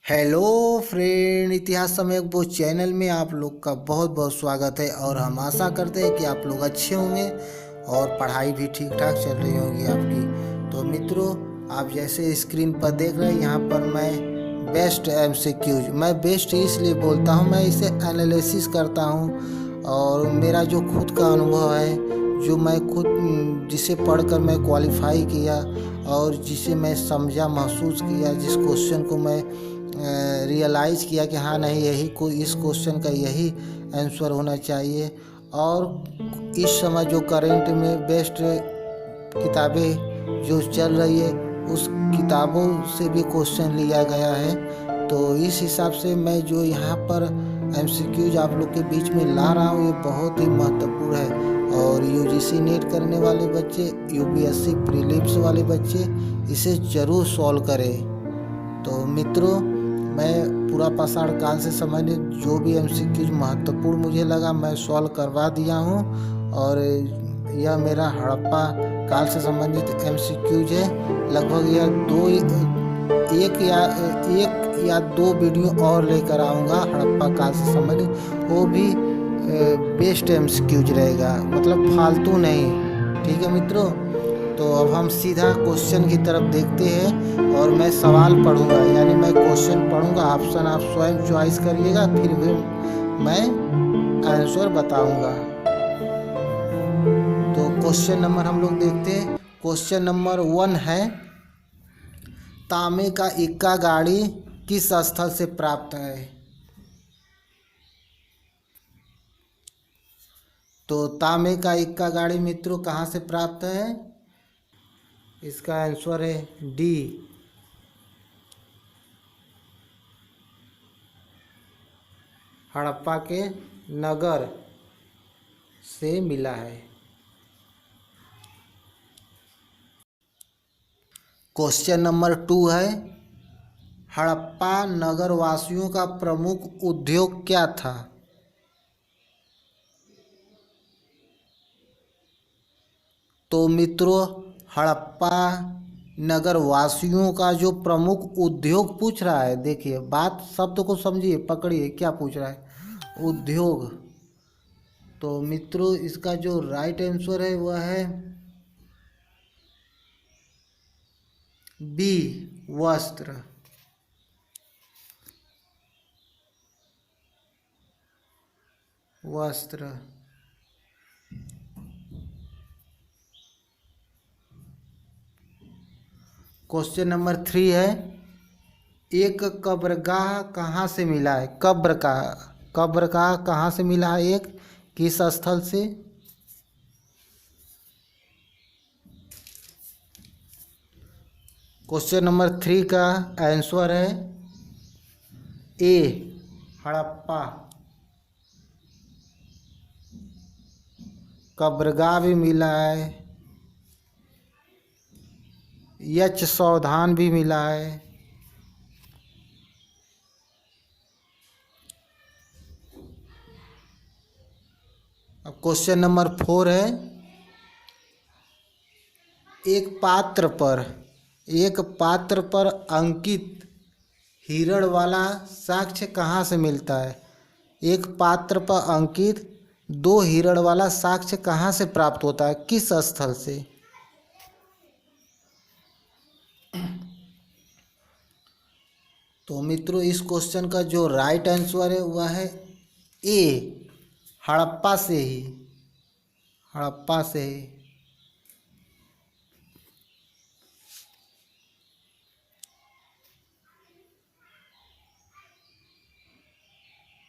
Hello friend, इतिहास समय वो चैनल में आप लोग का बहुत बहुत स्वागत है। और हम आशा करते हैं कि आप लोग अच्छे होंगे और पढ़ाई भी ठीक ठाक चल रही होगी आपकी। तो मित्रों, आप जैसे स्क्रीन पर देख रहे हैं, यहाँ पर मैं बेस्ट एमसीक्यूज, मैं बेस्ट इसलिए बोलता हूँ, मैं इसे एनालिसिस करता हूँ और मेरा जो खुद का अनुभव है, जो मैं खुद जिसे पढ़कर मैं क्वालिफाई किया और जिसे मैं समझा महसूस किया, जिस क्वेश्चन को मैं रियलाइज़ किया कि हाँ नहीं, यही को इस क्वेश्चन का यही आंसर होना चाहिए। और इस समय जो करंट में बेस्ट किताबें जो चल रही है, उस किताबों से भी क्वेश्चन लिया गया है। तो इस हिसाब से मैं जो यहाँ पर एमसीक्यूज आप लोग के बीच में ला रहा हूँ, ये बहुत ही महत्वपूर्ण है। और यूजीसी नेट करने वाले बच्चे, यूपीएससी प्रीलिम्स वाले बच्चे इसे ज़रूर सॉल्व करें। तो मित्रों, मैं पूरा पाषाण काल से संबंधित जो भी एमसीक्यूज महत्वपूर्ण मुझे लगा, मैं सॉल्व करवा दिया हूँ। और यह मेरा हड़प्पा काल से संबंधित एमसीक्यूज है। लगभग यह एक या दो वीडियो और लेकर आऊँगा हड़प्पा काल से संबंधित, वो भी बेस्ट एमसीक्यूज रहेगा, मतलब फालतू नहीं। ठीक है मित्रों, तो अब हम सीधा क्वेश्चन की तरफ देखते हैं और मैं सवाल पढ़ूंगा, यानी मैं क्वेश्चन पढ़ूंगा, ऑप्शन आप स्वयं चॉइस करिएगा, फिर भी मैं आंसर बताऊंगा। तो क्वेश्चन नंबर हम लोग देखते हैं। क्वेश्चन नंबर 1 है, तांबे का इक्का गाड़ी किस स्थल से प्राप्त है? तो तांबे का इक्का गाड़ी मित्रों कहाँ से प्राप्त है? इसका आंसर है डी, हड़प्पा के नगर से मिला है। क्वेश्चन नंबर 2 है, हड़प्पा नगर वासियों का प्रमुख उद्योग क्या था? तो मित्रों, हड़प्पा नगर वासियों का जो प्रमुख उद्योग पूछ रहा है, देखिए बात शब्द को समझिए, पकड़िए क्या पूछ रहा है, उद्योग। तो मित्रों, इसका जो राइट आंसर है वह है बी, वस्त्र। वस्त्र। क्वेश्चन नंबर 3 है, एक कब्रगाह कहाँ से मिला है? कब्रगाह कहाँ से मिला है? एक किस स्थल से? क्वेश्चन नंबर 3 का आंसर है ए, हड़प्पा। कब्रगाह भी मिला है, यक्ष सावधान भी मिला है। अब क्वेश्चन नंबर 4 है, एक पात्र पर अंकित हिरण वाला साक्ष्य कहाँ से मिलता है? एक पात्र पर अंकित 2 हिरण वाला साक्ष्य कहाँ से प्राप्त होता है, किस स्थल से? तो मित्रों, इस क्वेश्चन का जो राइट आंसर है वह है ए, हड़प्पा से ही। हड़प्पा से ही।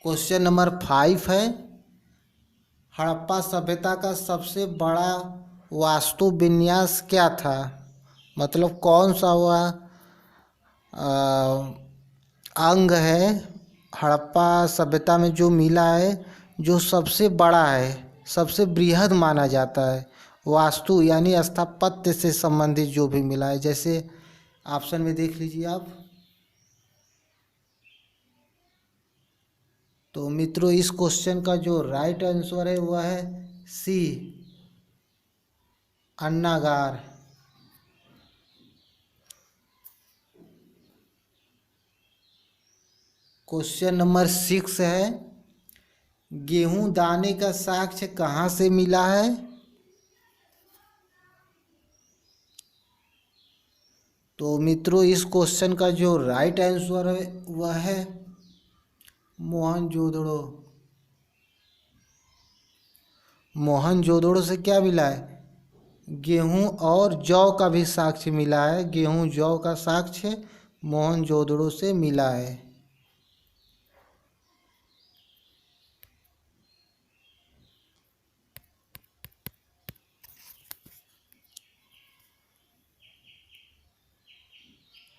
क्वेश्चन नंबर 5 है, हड़प्पा सभ्यता का सबसे बड़ा वास्तु विन्यास क्या था? मतलब कौन सा वह अंग है हड़प्पा सभ्यता में जो मिला है, जो सबसे बड़ा है, सबसे बृहद माना जाता है? वास्तु यानी स्थापत्य से संबंधित जो भी मिला है, जैसे ऑप्शन में देख लीजिए आप। तो मित्रों, इस क्वेश्चन का जो राइट आंसर है वह है सी, अन्नागार। क्वेश्चन नंबर 6 है, गेहूं दाने का साक्ष्य कहाँ से मिला है? तो मित्रों इस क्वेश्चन का जो राइट आंसर है वह है मोहनजोदड़ो। मोहनजोदड़ो से क्या मिला है? गेहूं और जौ का भी साक्ष्य मिला है। गेहूं जौ का साक्ष्य मोहनजोदड़ो से मिला है।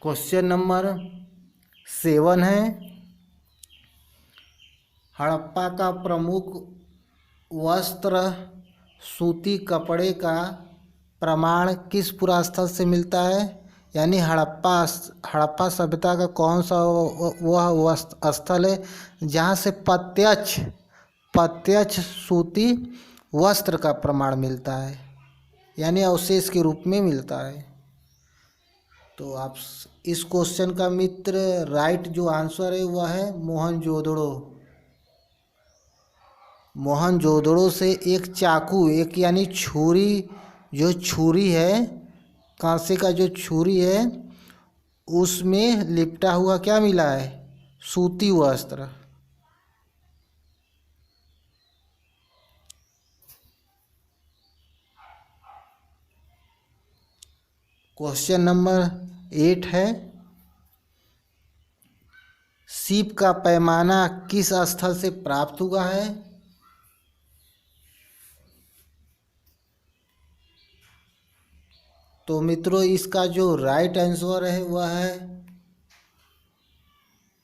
क्वेश्चन नंबर 7 है, हड़प्पा का प्रमुख वस्त्र सूती कपड़े का प्रमाण किस पुरास्थल से मिलता है? यानी हड़प्पा सभ्यता का कौन सा वह स्थल है जहाँ से प्रत्यक्ष सूती वस्त्र का प्रमाण मिलता है, यानी अवशेष के रूप में मिलता है। तो आप इस क्वेश्चन का मित्र राइट जो आंसर है वह है मोहनजोदड़ो। मोहनजोदड़ो से एक चाकू, एक यानी छुरी, जो छुरी है, कांसे का जो छुरी है, उसमें लिपटा हुआ क्या मिला है? सूती वस्त्र। क्वेश्चन नंबर 8 है, सीप का पैमाना किस स्थल से प्राप्त हुआ है? तो मित्रों इसका जो राइट आंसर है वह है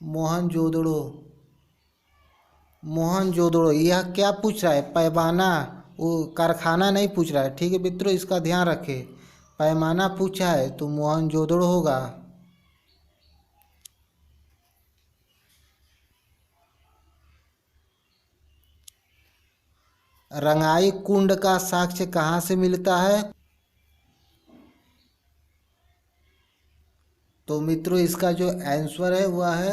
मोहनजोदड़ो। मोहनजोदड़ो। यह क्या पूछ रहा है? पैमाना, वो कारखाना नहीं पूछ रहा है। ठीक है मित्रों, इसका ध्यान रखें। पैमाना पूछा है तो मोहनजोदड़ो होगा। रंगाई कुंड का साक्ष्य कहाँ से मिलता है? तो मित्रों इसका जो आंसर है वह है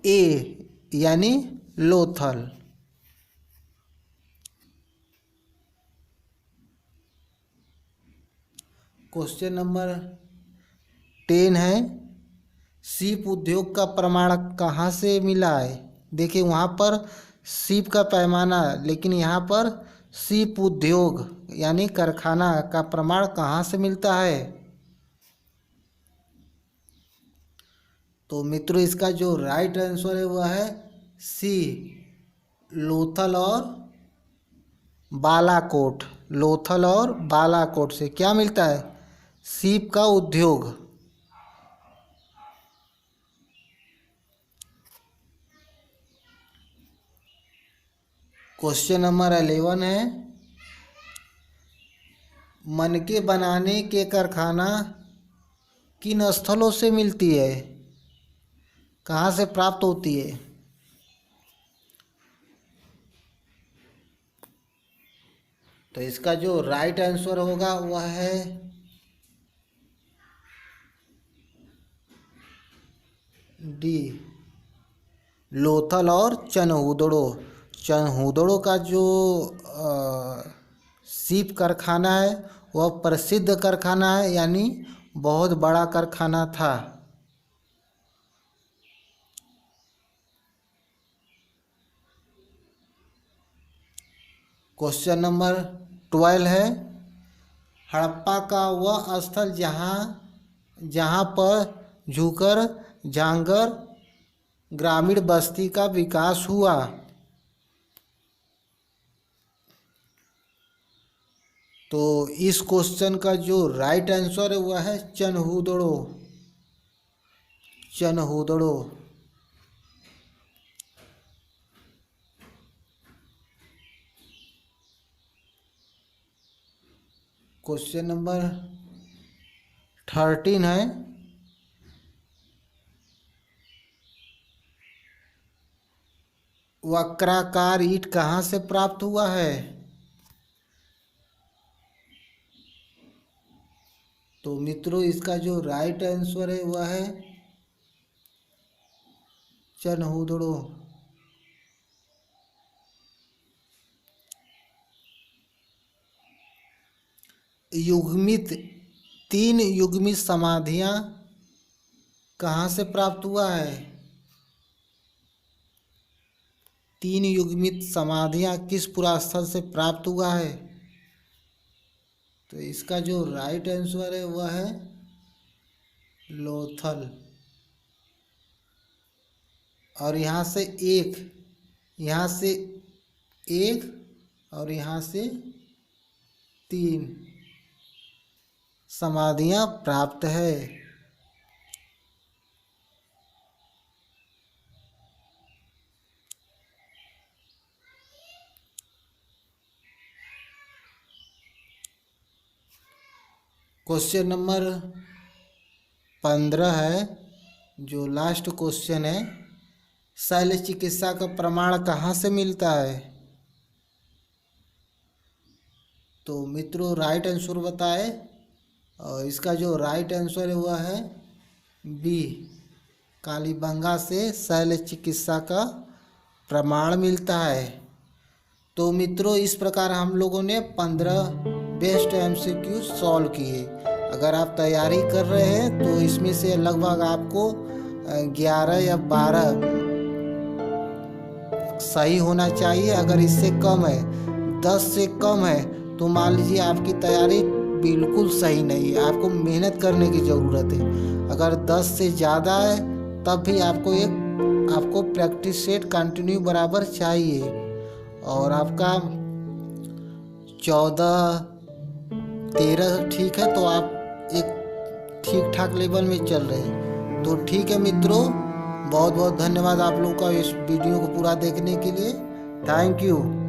ए, यानी लोथल। क्वेश्चन नंबर 10 है, सीप उद्योग का प्रमाण कहाँ से मिला है? देखिए वहाँ पर सीप का पैमाना, लेकिन यहाँ पर सीप उद्योग यानी कारखाना का प्रमाण कहाँ से मिलता है? तो मित्रों इसका जो राइट आंसर है वह है सी, लोथल और बालाकोट। लोथल और बालाकोट से क्या मिलता है? सीप का उद्योग। क्वेश्चन नंबर 11 है, मनके बनाने के कारखाना किन स्थलों से मिलती है? कहाँ से प्राप्त होती है? तो इसका जो राइट आंसर होगा वह है डी, लोथल और चनहुदड़ो। चनहुदड़ो का जो सीप कारखाना है वह प्रसिद्ध कारखाना है, यानी बहुत बड़ा कारखाना था। क्वेश्चन नंबर 12 है, हड़प्पा का वह स्थल जहाँ पर झुकर झांगर ग्रामीण बस्ती का विकास हुआ। तो इस क्वेश्चन का जो राइट आंसर है वह है चनहुदड़ो। चनहुदड़ो। क्वेश्चन नंबर 13 है, वक्राकार ईंट कहाँ से प्राप्त हुआ है? तो मित्रों इसका जो राइट आंसर है वह है चनहूदड़ो। युग्मित 3 युग्मित समाधियां कहाँ से प्राप्त हुआ है? 3 युग्मित समाधियां किस पुरास्थल से प्राप्त हुआ है? तो इसका जो राइट आंसर है वह है लोथल। और यहाँ से एक और यहाँ से 3 समाधियां प्राप्त है। क्वेश्चन नंबर 15 है, जो लास्ट क्वेश्चन है, शल्य चिकित्सा का प्रमाण कहाँ से मिलता है? तो मित्रों राइट आंसर बताए, और इसका जो राइट आंसर है वह है बी, कालीबंगा से शल्य चिकित्सा का प्रमाण मिलता है। तो मित्रों इस प्रकार हम लोगों ने 15 बेस्ट MCQ सॉल्व किए। अगर आप तैयारी कर रहे हैं तो इसमें से लगभग आपको 11 या 12 सही होना चाहिए। अगर इससे कम है, 10 से कम है, तो मान लीजिए आपकी तैयारी बिल्कुल सही नहीं है, आपको मेहनत करने की ज़रूरत है। अगर 10 से ज़्यादा है तब भी आपको प्रैक्टिस सेट कंटिन्यू बराबर चाहिए। और आपका 14-13 ठीक है, तो आप एक ठीक ठाक लेवल में चल रहे हैं। तो ठीक है मित्रों, बहुत बहुत धन्यवाद आप लोगों का इस वीडियो को पूरा देखने के लिए। Thank you.